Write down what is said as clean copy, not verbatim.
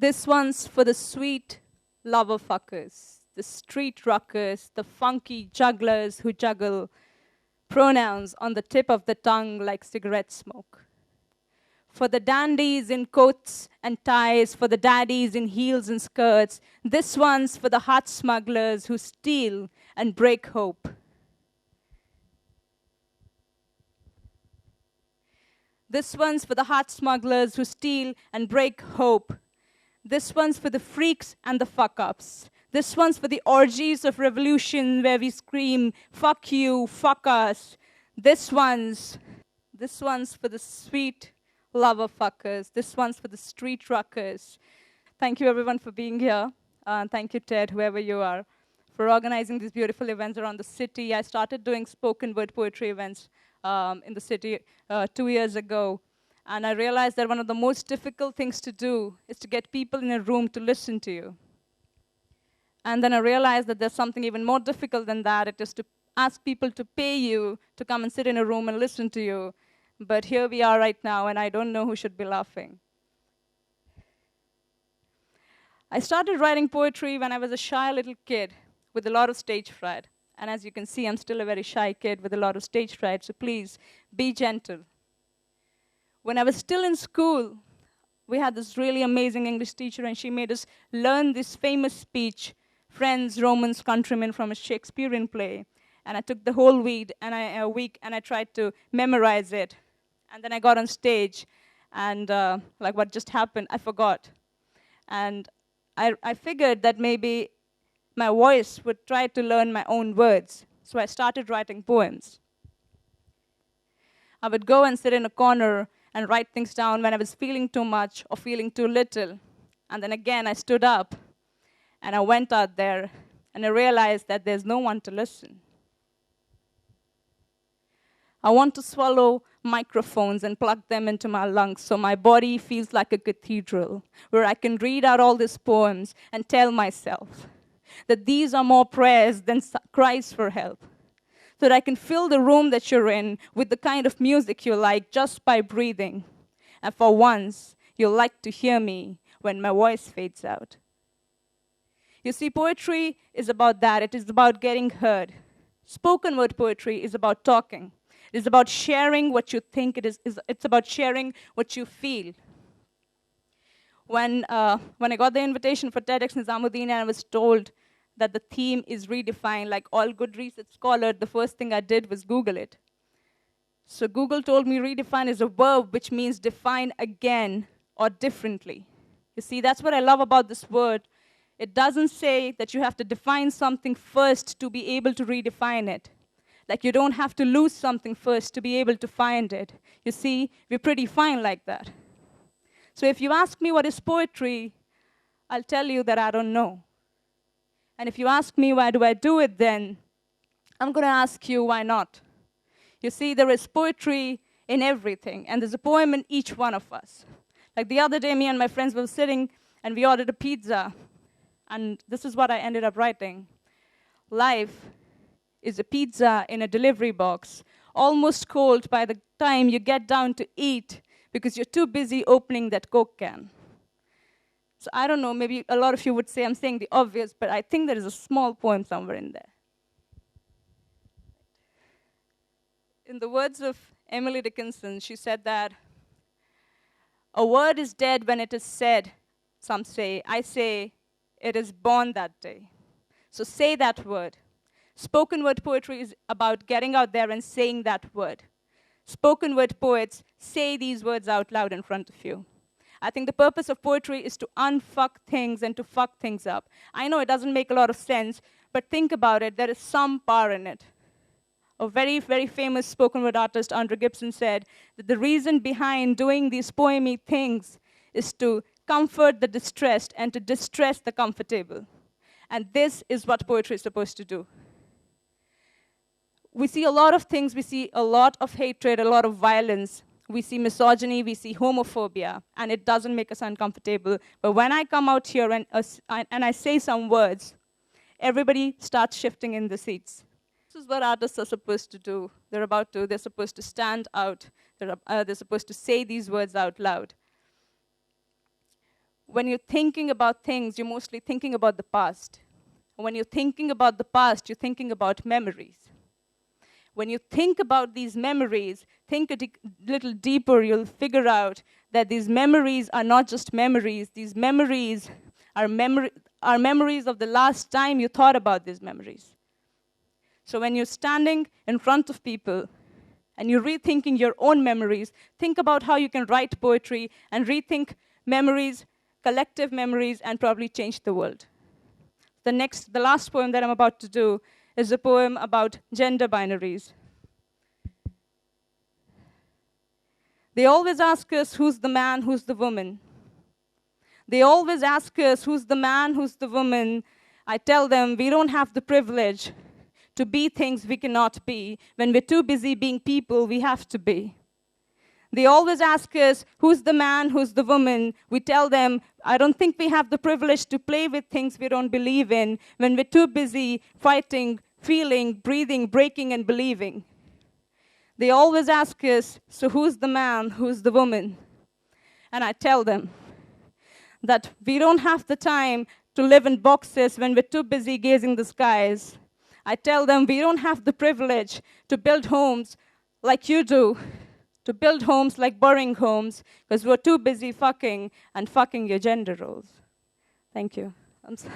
This one's for the sweet lover fuckers, the street rockers, the funky jugglers who juggle pronouns on the tip of the tongue like cigarette smoke. For the dandies in coats and ties, for the daddies in heels and skirts. This one's for the heart smugglers who steal and break hope. This one's for the heart smugglers who steal and break hope. This one's for the freaks and the fuck-ups. This one's for the orgies of revolution where we scream, fuck you, fuck us. This one's for the sweet lover fuckers. This one's for the street rockers. Thank you everyone for being here. Thank you Ted, whoever you are, for organizing these beautiful events around the city. I started doing spoken word poetry events in the city 2 years ago. And I realized that one of the most difficult things to do is to get people in a room to listen to you. And then I realized that there's something even more difficult than that. It is to ask people to pay you to come and sit in a room and listen to you. But here we are right now, and I don't know who should be laughing. I started writing poetry when I was a shy little kid with a lot of stage fright. And as you can see, I'm still a very shy kid with a lot of stage fright, so please, be gentle. When I was still in school, we had this really amazing English teacher, and she made us learn this famous speech, Friends, Romans, Countrymen, from a Shakespearean play. And I took the whole week, and I tried to memorize it. And then I got on stage, and like what just happened, I forgot. And I figured that maybe my voice would try to learn my own words. So I started writing poems. I would go and sit in a corner and write things down when I was feeling too much or feeling too little. And then again, I stood up, and I went out there, and I realized that there's no one to listen. I want to swallow microphones and plug them into my lungs so my body feels like a cathedral where I can read out all these poems and tell myself that these are more prayers than cries for help. So that I can fill the room that you're in with the kind of music you like just by breathing. And for once, you'll like to hear me when my voice fades out. You see, poetry is about that. It is about getting heard. Spoken word poetry is about talking. It is about sharing what you think. It's about sharing what you feel. When I got the invitation for TEDxNizamuddin, and I was told that the theme is redefined, like all good research scholar, the first thing I did was Google it. So Google told me redefine is a verb which means define again or differently. You see, that's what I love about this word. It doesn't say that you have to define something first to be able to redefine it. Like you don't have to lose something first to be able to find it. You see, we're pretty fine like that. So if you ask me what is poetry, I'll tell you that I don't know. And if you ask me why do I do it then, I'm going to ask you why not. You see, there is poetry in everything, and there's a poem in each one of us. Like the other day, me and my friends were sitting, and we ordered a pizza. And this is what I ended up writing. Life is a pizza in a delivery box, almost cold by the time you get down to eat because you're too busy opening that Coke can. So I don't know, maybe a lot of you would say I'm saying the obvious, but I think there is a small poem somewhere in there. In the words of Emily Dickinson, she said that a word is dead when it is said, some say. I say it is born that day. So say that word. Spoken word poetry is about getting out there and saying that word. Spoken word poets say these words out loud in front of you. I think the purpose of poetry is to unfuck things and to fuck things up. I know it doesn't make a lot of sense, but think about it. There is some power in it. A very, very famous spoken word artist, Andrew Gibson, said that the reason behind doing these poemy things is to comfort the distressed and to distress the comfortable. And this is what poetry is supposed to do. We see a lot of things. We see a lot of hatred, a lot of violence. We see misogyny, we see homophobia, and it doesn't make us uncomfortable. But when I come out here and I say some words, everybody starts shifting in the seats. This is what artists are supposed to do. They're supposed to stand out. They're supposed to say these words out loud. when you're thinking about things, you're mostly thinking about the past. When you're thinking about the past, you're thinking about memories. When you think about these memories, think a little deeper, you'll figure out that these memories are not just memories. These memories are memories of the last time you thought about these memories. So when you're standing in front of people and you're rethinking your own memories, think about how you can write poetry and rethink memories, collective memories, and probably change the world. The last poem that I'm about to do is a poem about gender binaries. They always ask us, who's the man, who's the woman? They always ask us, who's the man, who's the woman? I tell them, we don't have the privilege to be things we cannot be. When we're too busy being people, we have to be. They always ask us, who's the man, who's the woman? We tell them, I don't think we have the privilege to play with things we don't believe in when we're too busy fighting, feeling, breathing, breaking, and believing. They always ask us, so who's the man, who's the woman? And I tell them that we don't have the time to live in boxes when we're too busy gazing the skies. I tell them we don't have the privilege to build homes like you do, to build homes like boring homes, because we're too busy fucking and fucking your gender roles. Thank you. I'm sorry.